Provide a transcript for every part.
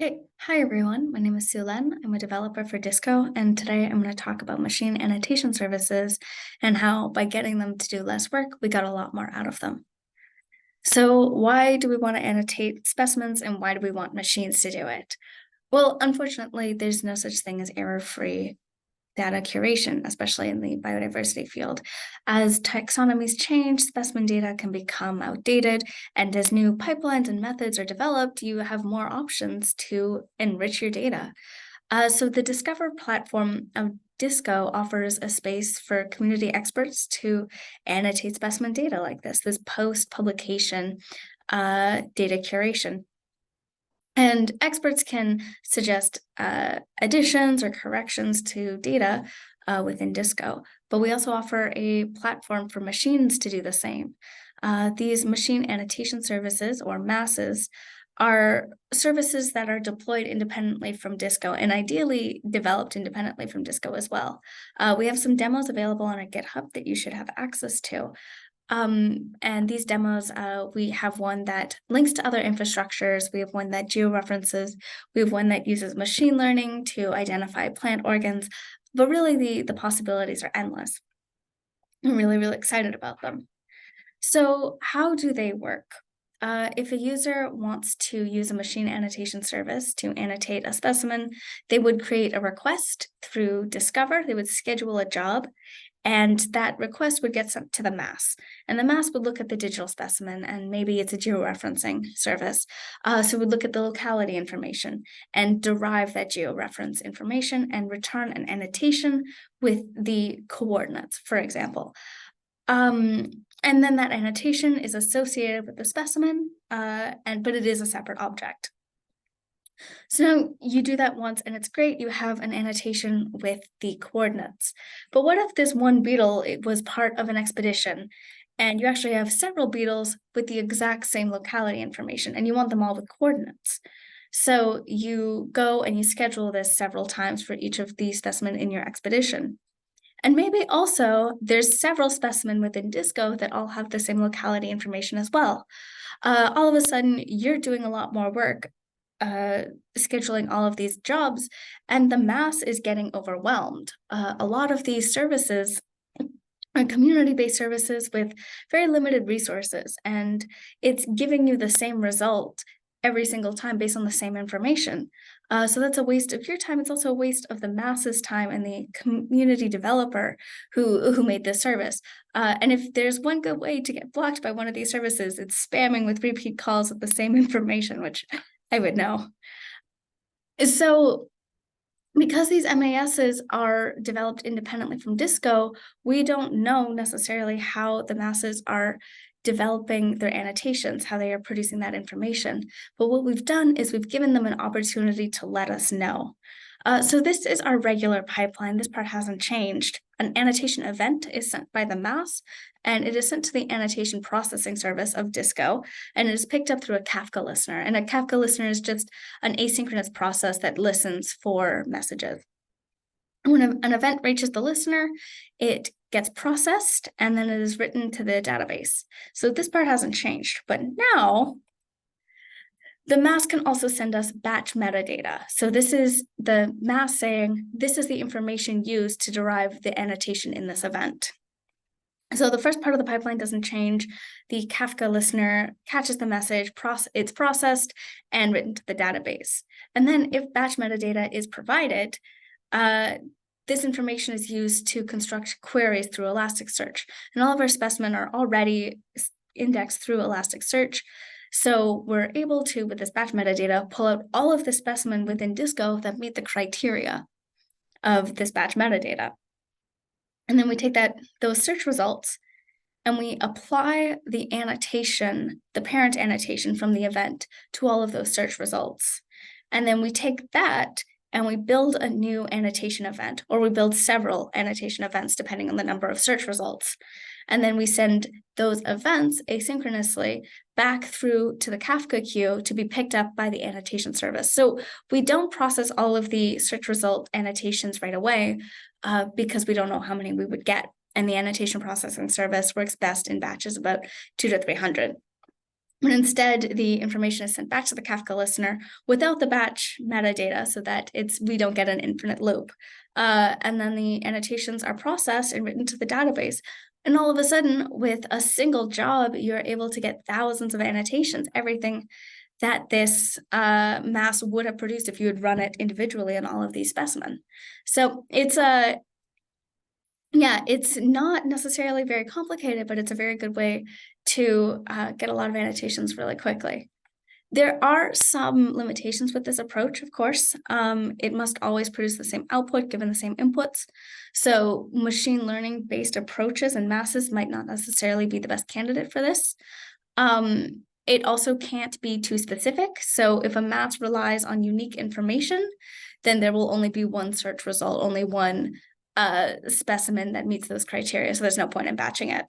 Hey, hi everyone. My name is Soulaine. I'm a developer for DiSSCo, and today I'm going to talk about machine annotation services and how by getting them to do less work, we got a lot more out of them. So why do we want to annotate specimens and why do we want machines to do it? Well, unfortunately, there's no such thing as error-free data curation, especially in the biodiversity field. As taxonomies change, specimen data can become outdated, and as new pipelines and methods are developed, you have more options to enrich your data. So the Discover platform of DiSSCo offers a space for community experts to annotate specimen data like this post-publication data curation. And experts can suggest additions or corrections to data within DiSSCo, but we also offer a platform for machines to do the same. These machine annotation services, or MASs, are services that are deployed independently from DiSSCo and ideally developed independently from DiSSCo as well. We have some demos available on our GitHub that you should have access to. And these demos, we have one that links to other infrastructures. We have one that georeferences. We have one that uses machine learning to identify plant organs. But really, the possibilities are endless. I'm really, really excited about them. So how do they work? If a user wants to use a machine annotation service to annotate a specimen, they would create a request through Discover. They would schedule a job, and that request would get sent to the MAS. And the MAS would look at the digital specimen, and maybe it's a georeferencing service. So it would look at the locality information and derive that georeference information and return an annotation with the coordinates, for example. And then that annotation is associated with the specimen, but it is a separate object. So now you do that once and it's great, you have an annotation with the coordinates. But what if this one beetle, it was part of an expedition and you actually have several beetles with the exact same locality information and you want them all with coordinates? So you go and you schedule this several times for each of these specimen in your expedition. And maybe also there's several specimen within DiSSCo that all have the same locality information as well. All of a sudden, you're doing a lot more work scheduling all of these jobs, and the MAS is getting overwhelmed. A lot of these services are community-based services with very limited resources, and it's giving you the same result every single time based on the same information. So that's a waste of your time. It's also a waste of the MAS's time and the community developer who made this service. And if there's one good way to get blocked by one of these services, it's spamming with repeat calls with the same information, which I would know. So because these MASs are developed independently from DiSSCo, we don't know necessarily how the MASs are developing their annotations, how they are producing that information. But what we've done is we've given them an opportunity to let us know. So this is our regular pipeline. This part hasn't changed. An annotation event is sent by the MAS, and it is sent to the annotation processing service of DiSSCo, and it is picked up through a Kafka listener. And a Kafka listener is just an asynchronous process that listens for messages. When an event reaches the listener, it gets processed, and then it is written to the database. So this part hasn't changed, but now the MAS can also send us batch metadata. So this is the MAS saying, this is the information used to derive the annotation in this event. So the first part of the pipeline doesn't change. The Kafka listener catches the message, it's processed and written to the database. And then if batch metadata is provided, this information is used to construct queries through Elasticsearch. And all of our specimens are already indexed through Elasticsearch. So we're able to, with this batch metadata, pull out all of the specimen within DiSSCo that meet the criteria of this batch metadata. And then we take those search results and we apply the annotation, the parent annotation from the event to all of those search results. And then we take that and we build a new annotation event, or we build several annotation events depending on the number of search results. And then we send those events asynchronously back through to the Kafka queue to be picked up by the annotation service. So we don't process all of the search result annotations right away because we don't know how many we would get. And the annotation processing service works best in batches about 200 to 300. But instead, the information is sent back to the Kafka listener without the batch metadata so that we don't get an infinite loop. And then the annotations are processed and written to the database. And all of a sudden, with a single job, you're able to get thousands of annotations, everything that this mass would have produced if you had run it individually on all of these specimens. So it's it's not necessarily very complicated, but it's a very good way to get a lot of annotations really quickly. There are some limitations with this approach, of course. It must always produce the same output given the same inputs. So machine learning based approaches and masses might not necessarily be the best candidate for this. It also can't be too specific. So if a mass relies on unique information, then there will only be one search result, only one specimen that meets those criteria. So there's no point in batching it.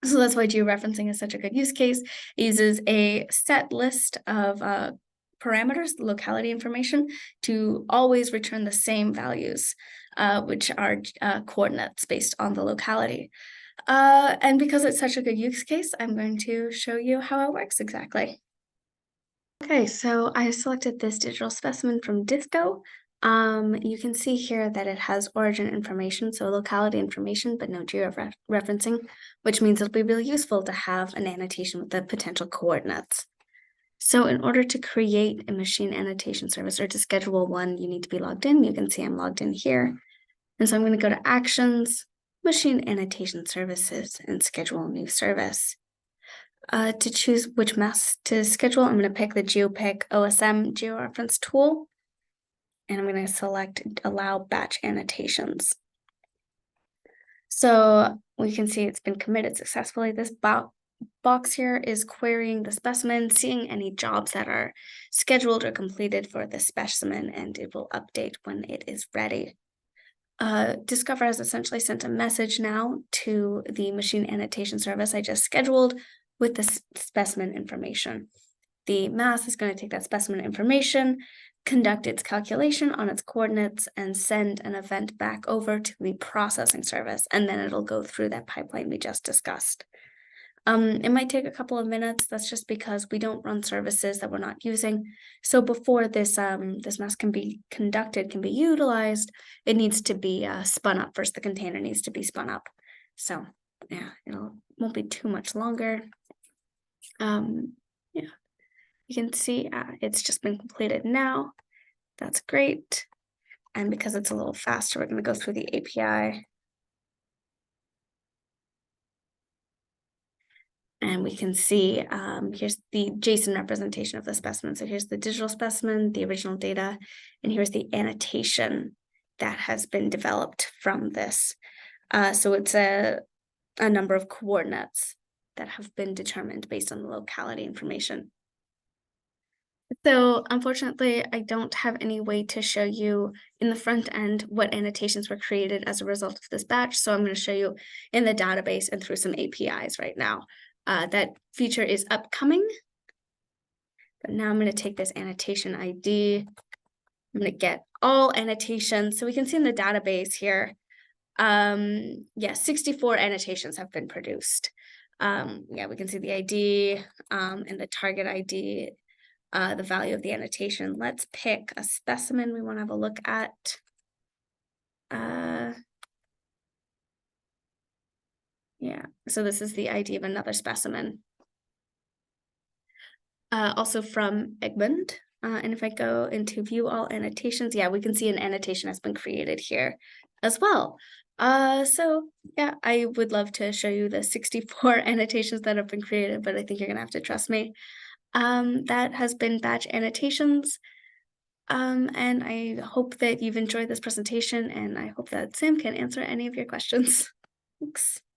So that's why georeferencing is such a good use case. It uses a set list of parameters, locality information, to always return the same values, which are coordinates based on the locality. And because it's such a good use case, I'm going to show you how it works exactly. Okay, so I selected this digital specimen from DiSSCo. You can see here that it has origin information, so locality information, but no georeferencing, which means it'll be really useful to have an annotation with the potential coordinates. So in order to create a machine annotation service or to schedule one, you need to be logged in. You can see I'm logged in here. And so I'm going to go to Actions, Machine Annotation Services, and Schedule a New Service. To choose which mass to schedule, I'm going to pick the GeoPick OSM georeference tool, and I'm going to select Allow Batch Annotations. So we can see it's been committed successfully. This box here is querying the specimen, seeing any jobs that are scheduled or completed for the specimen, and it will update when it is ready. Discover has essentially sent a message now to the machine annotation service I just scheduled with the specimen information. The mass is going to take that specimen information, conduct its calculation on its coordinates, and send an event back over to the processing service, and then it'll go through that pipeline we just discussed. It might take a couple of minutes. That's just because we don't run services that we're not using. So before this mass can be utilized, it needs to be spun up first. The container needs to be spun up. So yeah, won't be too much longer. Yeah, you can see it's just been completed now. That's great. And because it's a little faster, we're going to go through the API. And we can see here's the JSON representation of the specimen. So here's the digital specimen, the original data, and here's the annotation that has been developed from this. So it's a number of coordinates that have been determined based on the locality information. So unfortunately, I don't have any way to show you in the front end what annotations were created as a result of this batch. So I'm going to show you in the database and through some APIs right now. That feature is upcoming. But now I'm going to take this annotation ID. I'm going to get all annotations. So we can see in the database here, 64 annotations have been produced. We can see the ID and the target ID, the value of the annotation. Let's pick a specimen we want to have a look at. So this is the ID of another specimen. Also from Egmont. And if I go into view all annotations, we can see an annotation has been created here as well. So yeah, I would love to show you the 64 annotations that have been created, but I think you're gonna have to trust me. That has been batch annotations. And I hope that you've enjoyed this presentation, and I hope that Sam can answer any of your questions. Thanks.